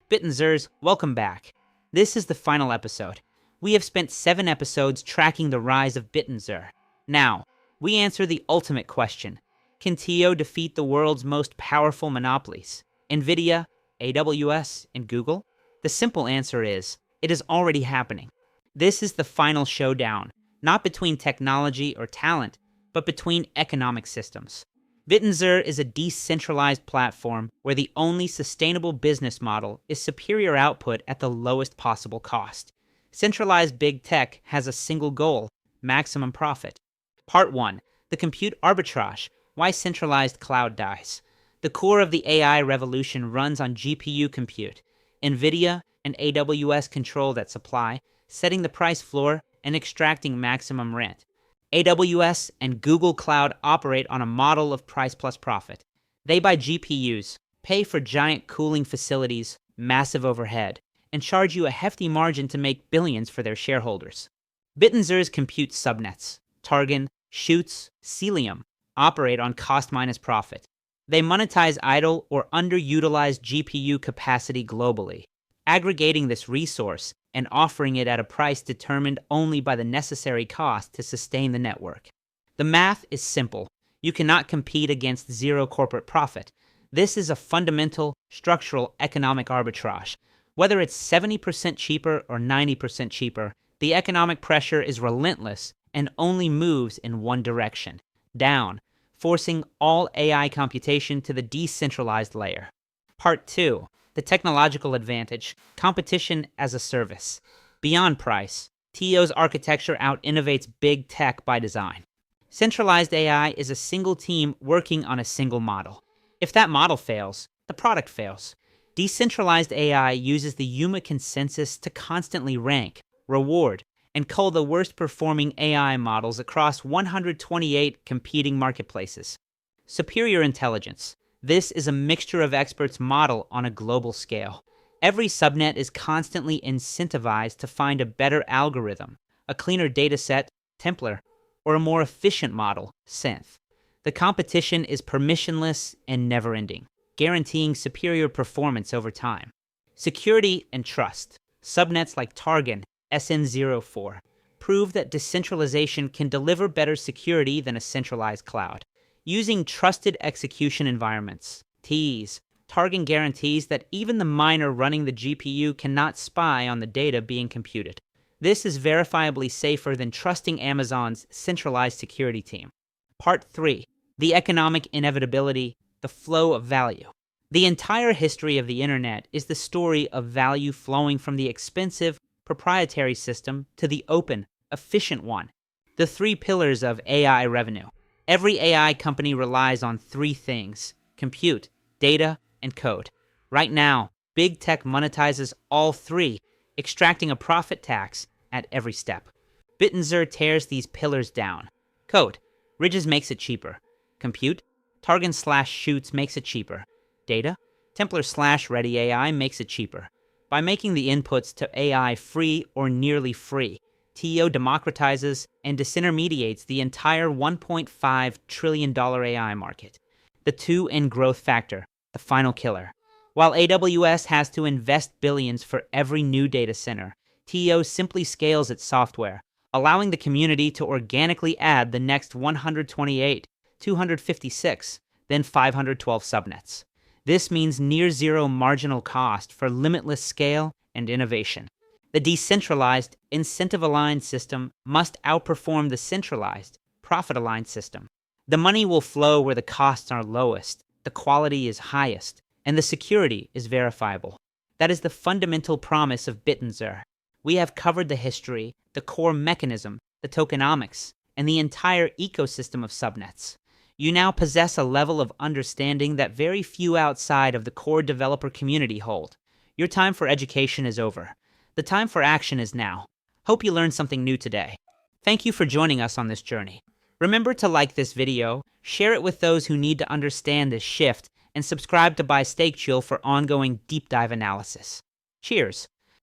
Bittensors, welcome back. This is the final episode. We have spent 7 episodes tracking the rise of Bittensor. Now, we answer the ultimate question. Can TAO defeat the world's most powerful monopolies? NVIDIA, AWS, and Google? The simple answer is, it is already happening. This is the final showdown, not between technology or talent, but between economic systems. Bittensor is a decentralized platform where the only sustainable business model is superior output at the lowest possible cost. Centralized big tech has a single goal: maximum profit. Part 1. The Compute Arbitrage: Why Centralized Cloud Dies. The core of the AI revolution runs on GPU compute. NVIDIA and AWS control that supply, setting the price floor and extracting maximum rent. AWS and Google Cloud operate on a model of price plus profit. They buy GPUs, pay for giant cooling facilities, massive overhead, and charge you a hefty margin to make billions for their shareholders. Bittensor's compute subnets, Targon, Chutes, Celium, operate on cost minus profit. They monetize idle or underutilized GPU capacity globally, aggregating this resource and offering it at a price determined only by the necessary cost to sustain the network. The math is simple. You cannot compete against zero corporate profit. This is a fundamental, structural economic arbitrage. Whether it's 70% cheaper or 90% cheaper, the economic pressure is relentless and only moves in one direction, down, forcing all AI computation to the decentralized layer. Part 2. The technological advantage: competition as a service. Beyond price, TAO's architecture out-innovates big tech by design. Centralized AI is a single team working on a single model. If that model fails, the product fails. Decentralized AI uses the Yuma consensus to constantly rank, reward, and cull the worst-performing AI models across 128 competing marketplaces. Superior intelligence. This is a mixture of experts model on a global scale. Every subnet is constantly incentivized to find a better algorithm, a cleaner dataset, Templar, or a more efficient model, Synth. The competition is permissionless and never-ending, guaranteeing superior performance over time. Security and trust. Subnets like Targon, SN04, prove that decentralization can deliver better security than a centralized cloud. Using trusted execution environments, TEs, Targon guarantees that even the miner running the GPU cannot spy on the data being computed. This is verifiably safer than trusting Amazon's centralized security team. Part 3. The economic inevitability, the flow of value. The entire history of the internet is the story of value flowing from the expensive, proprietary system to the open, efficient one. The 3 pillars of AI revenue. Every AI company relies on 3 things: compute, data, and code. Right now, big tech monetizes all 3, extracting a profit tax at every step. Bittensor tears these pillars down. Code. Ridges makes it cheaper. Compute. Targon/Chutes makes it cheaper. Data. Templar/Ready AI makes it cheaper. By making the inputs to AI free or nearly free, TAO democratizes and disintermediates the entire $1.5 trillion AI market. The 2 in growth factor, the final killer. While AWS has to invest billions for every new data center, TAO simply scales its software, allowing the community to organically add the next 128, 256, then 512 subnets. This means near zero marginal cost for limitless scale and innovation. The decentralized, incentive-aligned system must outperform the centralized, profit-aligned system. The money will flow where the costs are lowest, the quality is highest, and the security is verifiable. That is the fundamental promise of Bittensor. We have covered the history, the core mechanism, the tokenomics, and the entire ecosystem of subnets. You now possess a level of understanding that very few outside of the core developer community hold. Your time for education is over. The time for action is now. Hope you learned something new today. Thank you for joining us on this journey. Remember to like this video, share it with those who need to understand this shift, and subscribe to Buy Stake Chill for ongoing deep dive analysis. Cheers.